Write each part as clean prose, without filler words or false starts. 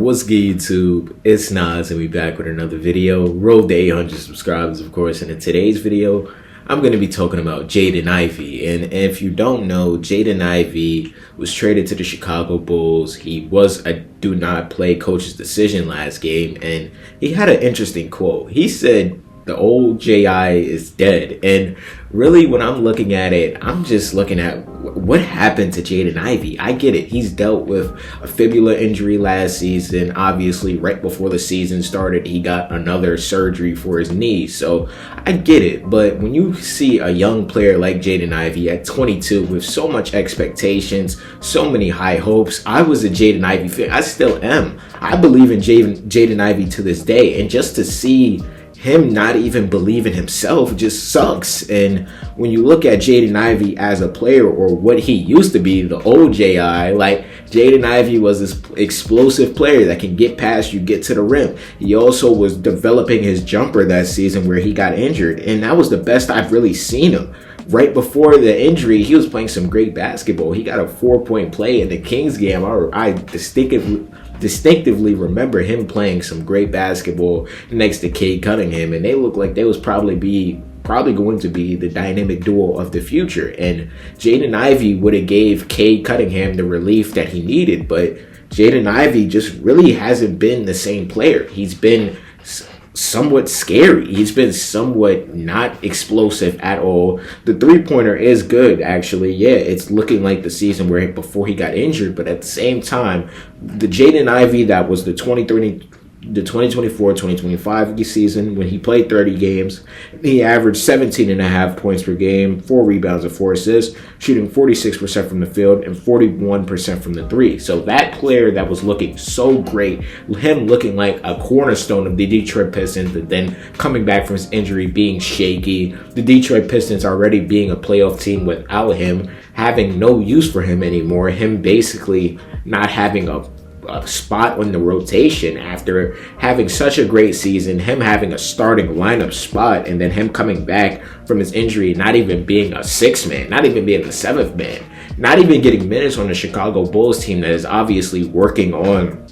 What's good, YouTube? It's Nas, and we back with another video. Road to 800 subscribers, of course. And in today's video, I'm going to be talking about Jaden Ivey. And if you don't know, Jaden Ivey was traded to the Chicago Bulls. He was a do not play coach's decision last game, and he had an interesting quote. He said, "The old JI is dead." And really, when I'm looking at it, I'm just looking at what happened to Jaden Ivey. I get it. He's dealt with a fibula injury last season. Obviously, right before the season started, he got another surgery for his knee. So I get it. But when you see a young player like Jaden Ivey at 22 with so much expectations, so many high hopes, I was a Jaden Ivey fan. I still am. I believe in Jaden Ivey to this day. And just to see him not even believe in himself just sucks. And when you look at Jaden Ivey as a player, or what he used to be, the old JI, like Jaden Ivey was this explosive player that can get past you, get to the rim. He also was developing his jumper that season where he got injured, and that was the best I've really seen him. Right before the injury, he was playing some great basketball. He got a 4-point play in the Kings game. I distinctively remember him playing some great basketball next to Cade Cunningham, and they looked like they was probably going to be the dynamic duo of the future. And Jaden Ivey would have gave Cade Cunningham the relief that he needed, but Jaden Ivey just really hasn't been the same player. He's been somewhat scary. He's been somewhat not explosive at all. The three-pointer is good, actually. Yeah, it's looking like the season where before he got injured, but at the same time, the Jaden Ivey that was the 2024-2025 season, when he played 30 games, he averaged 17.5 points per game, 4 rebounds and 4 assists, shooting 46% from the field and 41% from the three. So that player that was looking so great, him looking like a cornerstone of the Detroit Pistons, but then coming back from his injury being shaky, the Detroit Pistons already being a playoff team without him, having no use for him anymore, him basically not having a spot on the rotation after having such a great season, him having a starting lineup spot, and then him coming back from his injury, not even being a sixth man, not even being the seventh man, not even getting minutes on the Chicago Bulls team that is obviously working on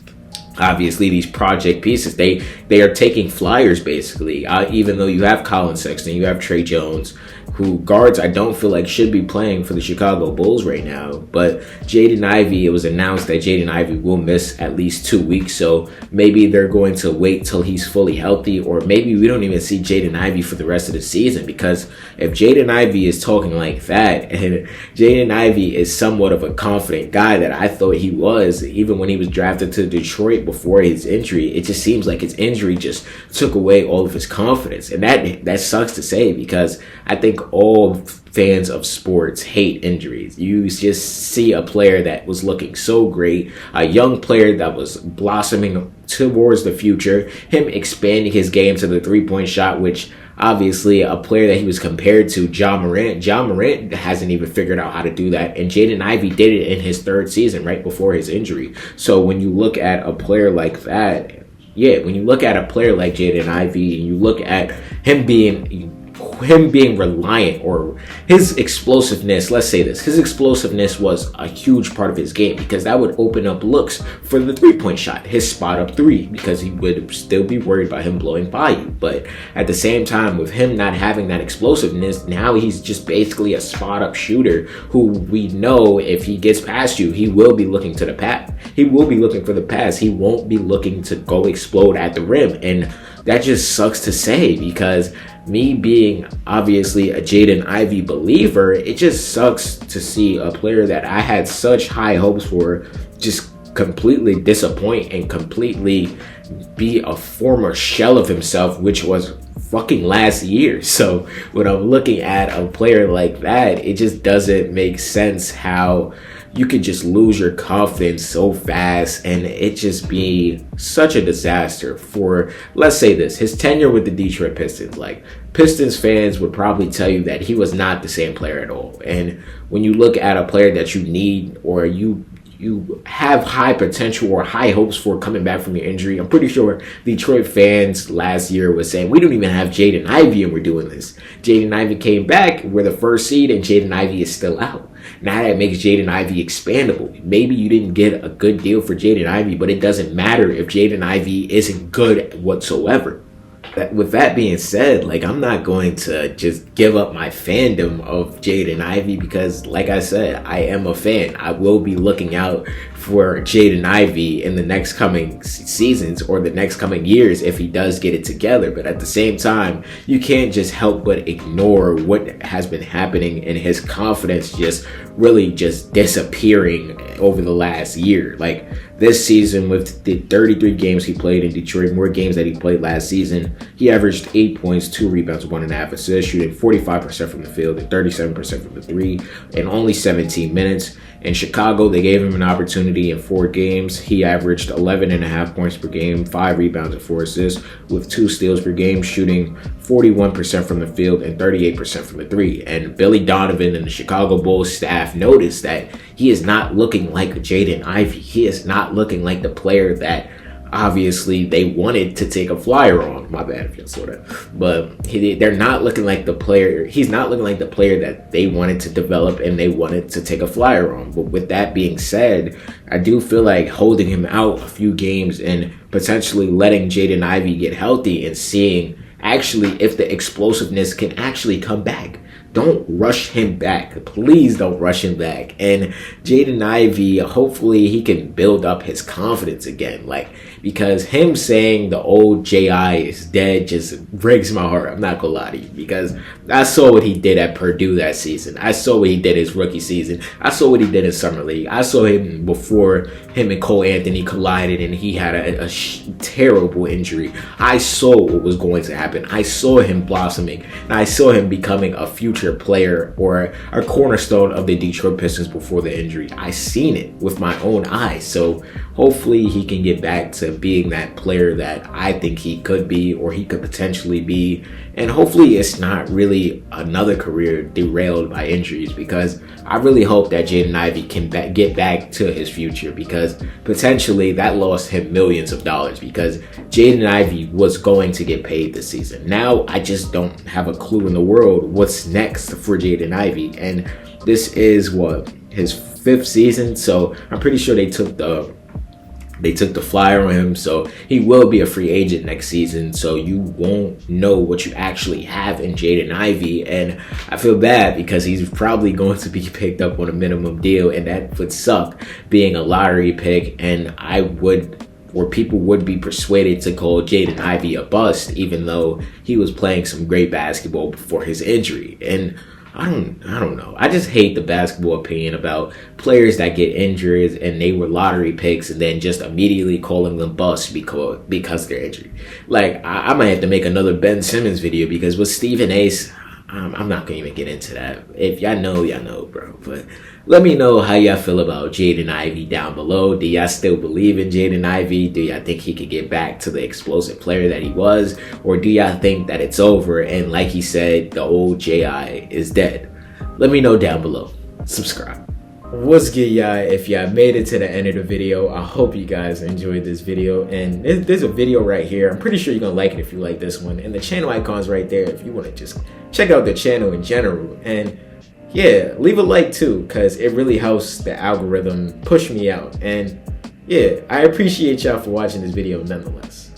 these project pieces. They are taking flyers basically, even though you have Colin Sexton, you have Trey Jones, who guards I don't feel like should be playing for the Chicago Bulls right now. But Jaden Ivey, it was announced that Jaden Ivey will miss at least 2 weeks, so maybe they're going to wait till he's fully healthy, or maybe we don't even see Jaden Ivey for the rest of the season, because if Jaden Ivey is talking like that, and Jaden Ivey is somewhat of a confident guy that I thought he was, even when he was drafted to Detroit before his injury, it just seems like his injury just took away all of his confidence. And that sucks to say, because I think all fans of sports hate injuries. You just see a player that was looking so great, a young player that was blossoming towards the future, him expanding his game to the three-point shot, which obviously a player that he was compared to, Ja Morant hasn't even figured out how to do that, and Jaden Ivey did it in his third season right before his injury. So when you look at a player like that, when you look at a player like Jaden Ivey, and you look at him being reliant, or his explosiveness, let's say this, his explosiveness was a huge part of his game, because that would open up looks for the three-point shot, his spot up three, because he would still be worried about him blowing by you. But at the same time, with him not having that explosiveness, now he's just basically a spot up shooter who we know if he gets past you, he will be looking to the pass. He will be looking for the pass. He won't be looking to go explode at the rim. And that just sucks to say, because me being obviously a Jaden Ivey believer, it just sucks to see a player that I had such high hopes for just completely disappoint and completely be a former shell of himself, which was fucking last year. So when I'm looking at a player like that, it just doesn't make sense how you could just lose your confidence so fast, and it just be such a disaster for, let's say this, his tenure with the Detroit Pistons. Like, Pistons fans would probably tell you that he was not the same player at all. And when you look at a player that you need, or you you have high potential or high hopes for coming back from your injury. I'm pretty sure Detroit fans last year was saying, we don't even have Jaden Ivey and we're doing this. Jaden Ivey came back, we're the first seed, and Jaden Ivey is still out. Now that makes Jaden Ivey expandable. Maybe you didn't get a good deal for Jaden Ivey, but it doesn't matter if Jaden Ivey isn't good whatsoever. With that being said, like, I'm not going to just give up my fandom of Jaden Ivey because, like I said, I am a fan. I will be looking out for Jaden Ivey in the next coming seasons or the next coming years if he does get it together. But at the same time, you can't just help but ignore what has been happening and his confidence just really just disappearing over the last year. Like, this season, with the 33 games he played in Detroit, more games that he played last season, he averaged 8 points, 2 rebounds, 1.5 assists, shooting 45% from the field and 37% from the three in only 17 minutes. In Chicago, they gave him an opportunity in 4 games. He averaged 11.5 points per game, 5 rebounds and 4 assists, with 2 steals per game, shooting 41% from the field and 38% from the three. And Billy Donovan and the Chicago Bulls staff noticed that he is not looking like Jaden Ivey. He is not looking like the player that obviously they wanted to take a flyer on. My bad if y'all saw that. But they're not looking like the player. He's not looking like the player that they wanted to develop and they wanted to take a flyer on. But with that being said, I do feel like holding him out a few games and potentially letting Jaden Ivey get healthy and seeing actually if the explosiveness can actually come back. Don't rush him back. Please don't rush him back. And Jaden Ivey, hopefully he can build up his confidence again. Like, because him saying the old J.I. is dead just breaks my heart. I'm not gonna lie to you, because I saw what he did at Purdue that season. I saw what he did his rookie season. I saw what he did in Summer League. I saw him before him and Cole Anthony collided and he had a terrible injury. I saw what was going to happen. I saw him blossoming, and I saw him becoming a future player or a cornerstone of the Detroit Pistons before the injury. I seen it with my own eyes. So hopefully he can get back to being that player that I think he could be, or he could potentially be. And hopefully it's not really another career derailed by injuries, because I really hope that Jaden Ivey can get back to his future, because potentially that lost him millions of dollars, because Jaden Ivey was going to get paid this season. Now I just don't have a clue in the world what's next for Jaden Ivey. And this is his 5th season, so I'm pretty sure they took the flyer on him, so he will be a free agent next season, so you won't know what you actually have in Jaden Ivey. And I feel bad because he's probably going to be picked up on a minimum deal, and that would suck, being a lottery pick. And people would be persuaded to call Jaden Ivey a bust, even though he was playing some great basketball before his injury. And I don't know. I just hate the basketball opinion about players that get injured and they were lottery picks and then just immediately calling them busts because they're injured. Like, I might have to make another Ben Simmons video, because with Stephen Ace, I'm not going to even get into that. If y'all know, bro. But let me know how y'all feel about Jaden Ivey down below. Do y'all still believe in Jaden Ivey? Do y'all think he could get back to the explosive player that he was? Or do y'all think that it's over and, like he said, the old J.I. is dead? Let me know down below. Subscribe. What's good, y'all? If y'all made it to the end of the video, I hope you guys enjoyed this video. And there's a video right here. I'm pretty sure you're gonna like it if you like this one. And the channel icon's right there if you want to just check out the channel in general. And yeah, leave a like too, because it really helps the algorithm push me out. And yeah, I appreciate y'all for watching this video nonetheless.